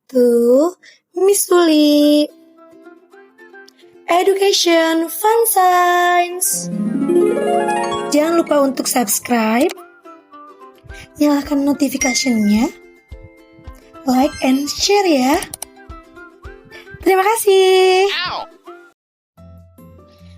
to Miss Uli Education Fun Science. Jangan lupa untuk subscribe, nyalakan notifikasinya, like and share ya. Terima kasih.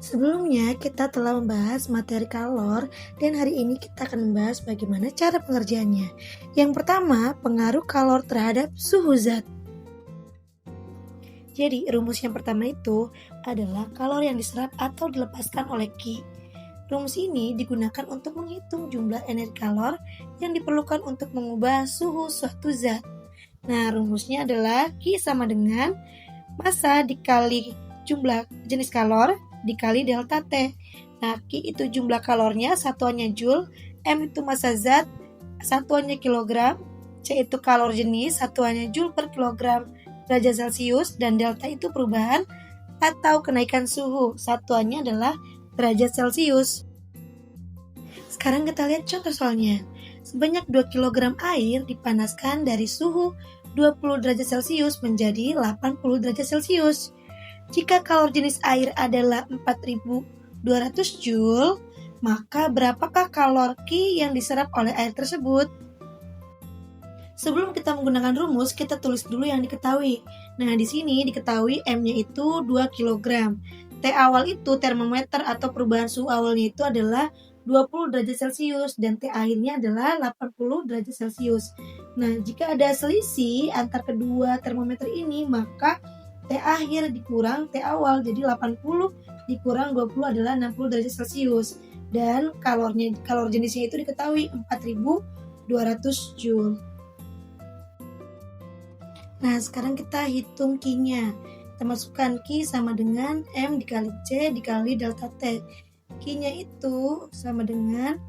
Sebelumnya kita telah membahas materi kalor dan hari ini kita akan membahas bagaimana cara pengerjaannya. Yang pertama, pengaruh kalor terhadap suhu zat. Jadi rumus yang pertama itu adalah kalor yang diserap atau dilepaskan oleh Q. Rumus ini digunakan untuk menghitung jumlah energi kalor yang diperlukan untuk mengubah suhu suatu zat. Nah, rumusnya adalah Q sama dengan massa dikali jumlah jenis kalor dikali delta T. Nah, Q itu jumlah kalornya, satuannya Joule, M itu massa zat, satuannya kilogram, C itu kalor jenis, satuannya Joule per kilogram derajat Celcius, dan delta itu perubahan atau kenaikan suhu, satuannya adalah derajat Celcius. Sekarang kita lihat contoh soalnya. Sebanyak 2 kg air dipanaskan dari suhu 20 derajat Celcius menjadi 80 derajat Celcius. Jika kalor jenis air adalah 4200 Joule, maka berapakah kalor Q yang diserap oleh air tersebut? Sebelum kita menggunakan rumus, kita tulis dulu yang diketahui. Nah, di sini diketahui M-nya itu 2 kg. T awal itu termometer atau perubahan suhu awalnya itu adalah 20 derajat Celcius dan T akhirnya adalah 80 derajat Celcius. Nah, jika ada selisih antar kedua termometer ini, maka T akhir dikurang T awal, jadi 80 dikurang 20 adalah 60 derajat Celcius. Dan kalor jenisnya itu diketahui 4200 Joule. Nah, sekarang kita hitung Q-nya. Kita masukkan Q sama dengan M dikali C dikali delta T. Q-nya itu sama dengan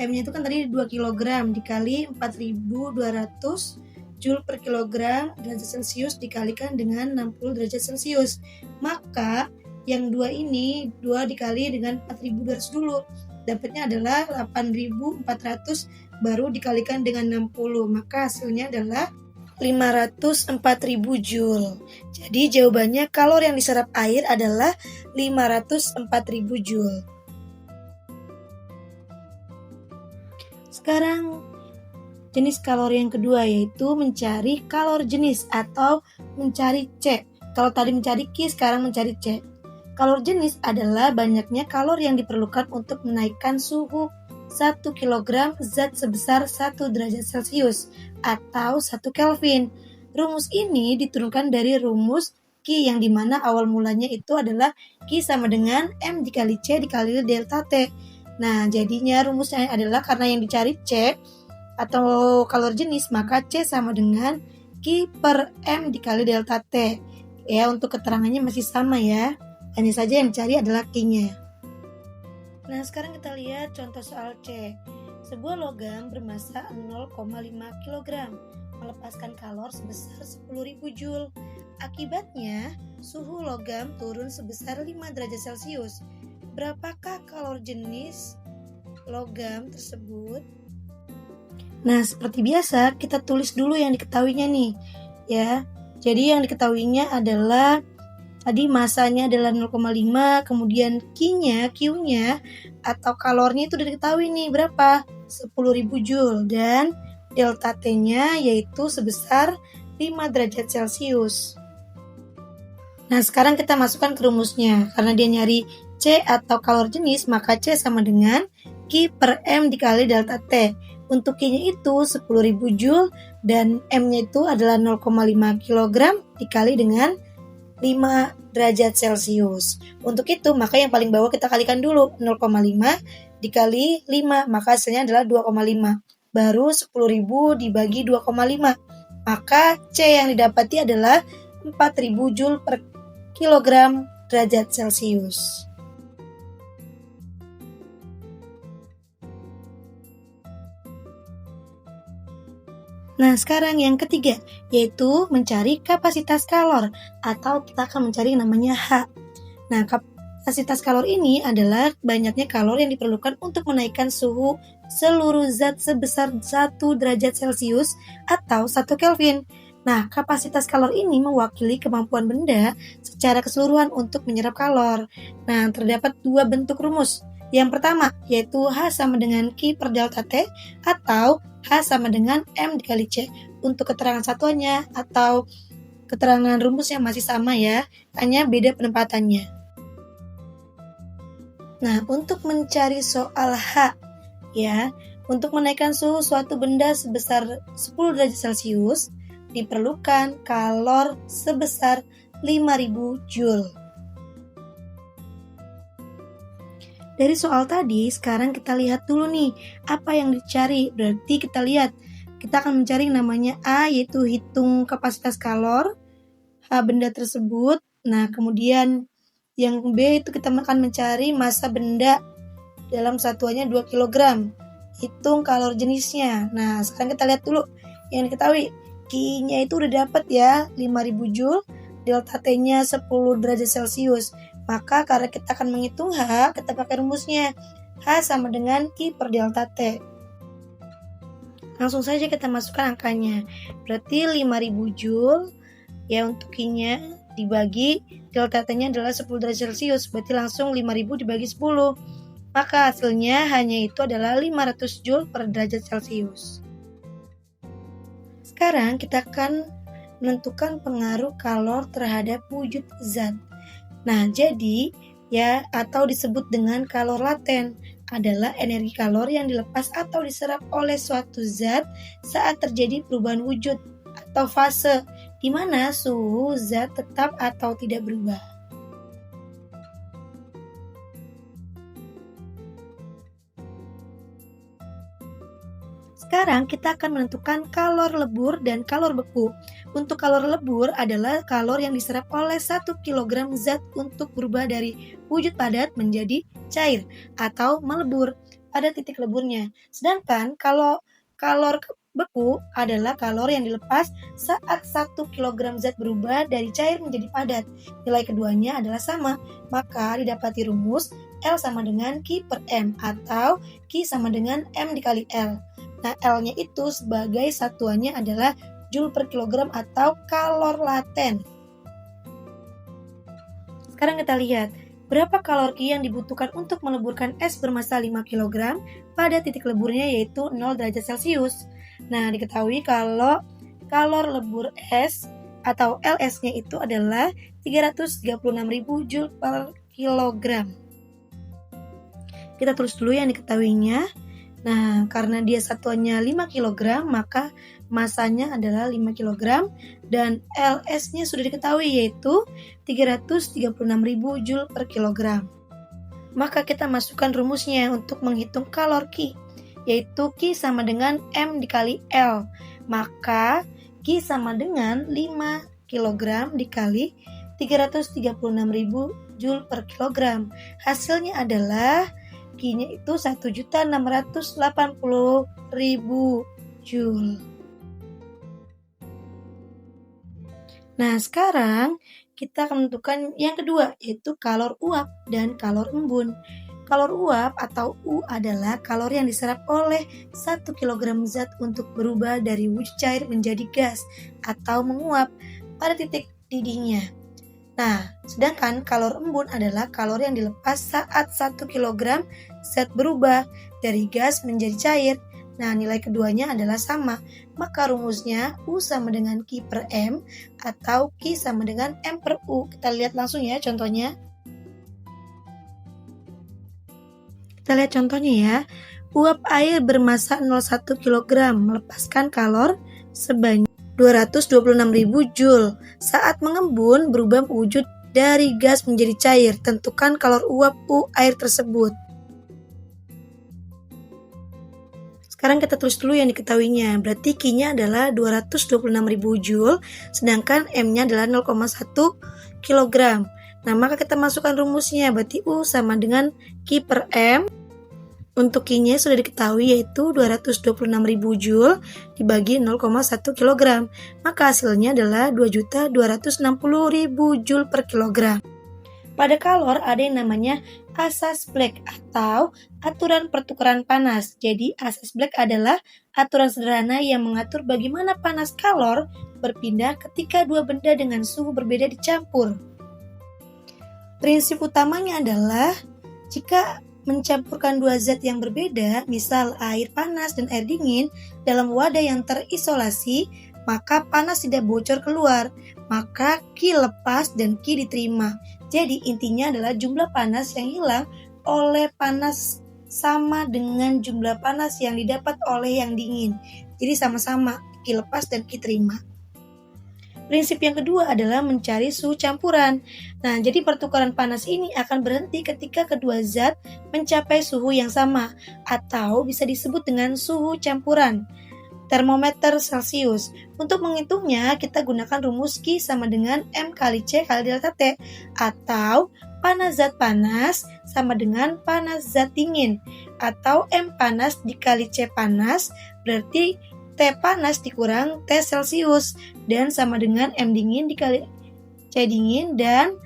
M-nya itu kan tadi 2 kg dikali 4200 Joule per kilogram derajat Celcius dikalikan dengan 60 derajat Celcius. Maka yang 2 ini 2 dikali dengan 4200 dulu. Dapatnya adalah 8400 baru dikalikan dengan 60. Maka hasilnya adalah 504.000 Joule. Jadi jawabannya kalor yang diserap air adalah 504.000 Joule. Sekarang jenis kalor yang kedua yaitu mencari kalor jenis atau mencari C. Kalau tadi mencari Q, sekarang mencari C. Kalor jenis adalah banyaknya kalor yang diperlukan untuk menaikkan suhu 1 kg zat sebesar 1 derajat Celcius atau 1 Kelvin. Rumus ini diturunkan dari rumus Q yang dimana awal mulanya itu adalah Q sama dengan M dikali C dikali delta T. Nah, jadinya rumusnya adalah karena yang dicari C atau kalor jenis, maka C sama dengan Q per M dikali delta T. Ya, untuk keterangannya masih sama ya. Hanya saja yang dicari adalah Q-nya. Nah, sekarang kita lihat contoh soal C. Sebuah logam bermassa 0,5 kg melepaskan kalor sebesar 10.000 Joule. Akibatnya, suhu logam turun sebesar 5 derajat Celcius. Berapakah kalor jenis logam tersebut? Nah, seperti biasa kita tulis dulu yang diketahuinya nih, ya. Jadi yang diketahuinya adalah tadi masanya adalah 0,5, kemudian Q-nya atau kalornya itu udah diketahui nih berapa? 10.000 Joule dan delta T-nya yaitu sebesar 5 derajat Celcius. Nah, sekarang kita masukkan ke rumusnya. Karena dia nyari C atau kalor jenis, maka C sama dengan Q per M dikali delta T. Untuk Q-nya itu 10.000 Joule dan M-nya itu adalah 0,5 kg dikali dengan 5 derajat Celcius. Untuk itu, maka yang paling bawah kita kalikan dulu. 0,5 dikali 5, maka hasilnya adalah 2,5. Baru 10.000 dibagi 2,5. Maka C yang didapati adalah 4.000 Joule per kilogram derajat Celcius. Nah, sekarang yang ketiga, yaitu mencari kapasitas kalor, atau kita akan mencari namanya H. Nah, kapasitas kalor ini adalah banyaknya kalor yang diperlukan untuk menaikkan suhu seluruh zat sebesar 1 derajat Celcius atau 1 Kelvin. Nah, kapasitas kalor ini mewakili kemampuan benda secara keseluruhan untuk menyerap kalor. Nah, terdapat dua bentuk rumus. Yang pertama, yaitu H sama dengan Q per delta T atau H sama dengan M dikali C. Untuk keterangan satuannya atau keterangan rumusnya masih sama ya, hanya beda penempatannya. Nah, untuk mencari soal H, ya, untuk menaikkan suhu suatu benda sebesar 10 derajat Celcius, diperlukan kalor sebesar 5000 Joule. Dari soal tadi, sekarang kita lihat dulu nih, apa yang dicari. Berarti kita lihat, kita akan mencari yang namanya A, yaitu hitung kapasitas kalor H benda tersebut. Nah, kemudian yang B itu kita akan mencari massa benda dalam satuannya 2 kg. Hitung kalor jenisnya. Nah, sekarang kita lihat dulu yang diketahui. Q-nya itu udah dapat ya, 5000 Joule, delta T-nya 10 derajat Celcius. Maka karena kita akan menghitung H, kita pakai rumusnya. H sama dengan Q per delta T. Langsung saja kita masukkan angkanya. Berarti 5000 Joule ya untuk Q-nya dibagi delta T-nya adalah 10 derajat Celcius. Berarti langsung 5000 dibagi 10. Maka hasilnya hanya itu adalah 500 Joule per derajat Celcius. Sekarang kita akan menentukan pengaruh kalor terhadap wujud zat. Nah, jadi ya atau disebut dengan kalor laten adalah energi kalor yang dilepas atau diserap oleh suatu zat saat terjadi perubahan wujud atau fase di mana suhu zat tetap atau tidak berubah. Sekarang kita akan menentukan kalor lebur dan kalor beku. Untuk kalor lebur adalah kalor yang diserap oleh 1 kg zat untuk berubah dari wujud padat menjadi cair atau melebur pada titik leburnya. Sedangkan kalau kalor beku adalah kalor yang dilepas saat 1 kg zat berubah dari cair menjadi padat. Nilai keduanya adalah sama, maka didapati rumus L sama dengan Q per M atau Q sama dengan M dikali L. Nah, L-nya itu sebagai satuannya adalah Joule per kilogram atau kalor laten. Sekarang kita lihat, berapa kalori yang dibutuhkan untuk meleburkan es bermassa 5 kg pada titik leburnya yaitu 0 derajat Celcius. Nah, diketahui kalau kalor lebur es atau LS-nya itu adalah 336.000 Joule per kilogram. Kita tulis dulu yang diketahuinya. Nah, karena dia satuannya 5 kg, maka masanya adalah 5 kg dan LS-nya sudah diketahui yaitu 336.000 Joule per kilogram. Maka kita masukkan rumusnya untuk menghitung kalor Q, yaitu Q sama dengan M dikali L. Maka Q sama dengan 5 kg dikali 336.000 Joule per kilogram. Hasilnya adalah Q-nya itu 1.680.000 Joule. Nah, sekarang kita akan menentukan yang kedua, yaitu kalor uap dan kalor embun. Kalor uap atau U adalah kalor yang diserap oleh 1 kg zat untuk berubah dari wujud cair menjadi gas atau menguap pada titik didihnya. Nah, sedangkan kalor embun adalah kalor yang dilepas saat 1 kg zat berubah dari gas menjadi cair. Nah, nilai keduanya adalah sama. Maka rumusnya U sama dengan Q per M atau Q sama dengan M per U. Kita lihat langsung ya contohnya. Kita lihat contohnya ya. Uap air bermassa 0,1 kg melepaskan kalor sebanyak 226.000 Joule. Saat mengembun berubah wujud dari gas menjadi cair. Tentukan kalor uap U air tersebut. Sekarang kita tulis dulu yang diketahuinya. Berarti Q-nya adalah 226.000 Joule, sedangkan M-nya adalah 0,1 kg. Nah, maka kita masukkan rumusnya. Berarti U sama dengan Q per M. Untuk Q-nya sudah diketahui yaitu 226.000 Joule dibagi 0,1 kg. Maka hasilnya adalah 2.260.000 Joule per kilogram. Pada kalor ada yang namanya asas Black atau aturan pertukaran panas. Jadi asas Black adalah aturan sederhana yang mengatur bagaimana panas kalor berpindah ketika dua benda dengan suhu berbeda dicampur. Prinsip utamanya adalah jika mencampurkan dua zat yang berbeda, misal air panas dan air dingin, dalam wadah yang terisolasi, maka panas tidak bocor keluar, maka Q lepas dan Q diterima. Jadi intinya adalah jumlah panas yang hilang oleh panas sama dengan jumlah panas yang didapat oleh yang dingin. Jadi sama-sama Q lepas dan Q terima. Prinsip yang kedua adalah mencari suhu campuran. Nah, jadi pertukaran panas ini akan berhenti ketika kedua zat mencapai suhu yang sama, atau bisa disebut dengan suhu campuran. Termometer Celcius. Untuk menghitungnya, kita gunakan rumus Q sama dengan M kali C kali delta T, atau panas zat panas sama dengan panas zat dingin, atau M panas dikali C panas, berarti T panas dikurang T Celcius, dan sama dengan M dingin dikali C dingin, dan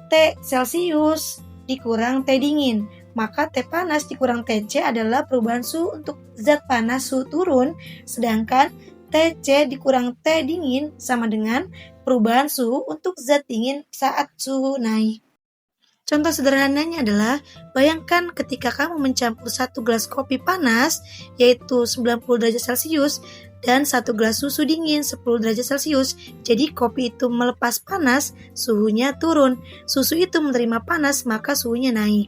T Celcius dikurang T dingin. Maka T panas dikurang TC adalah perubahan suhu untuk zat panas suhu turun, sedangkan TC dikurang T dingin sama dengan perubahan suhu untuk zat dingin saat suhu naik. Contoh sederhananya adalah, bayangkan ketika kamu mencampur 1 gelas kopi panas, yaitu 90 derajat Celcius, dan 1 gelas susu dingin 10 derajat Celcius. Jadi kopi itu melepas panas, suhunya turun. Susu itu menerima panas, maka suhunya naik.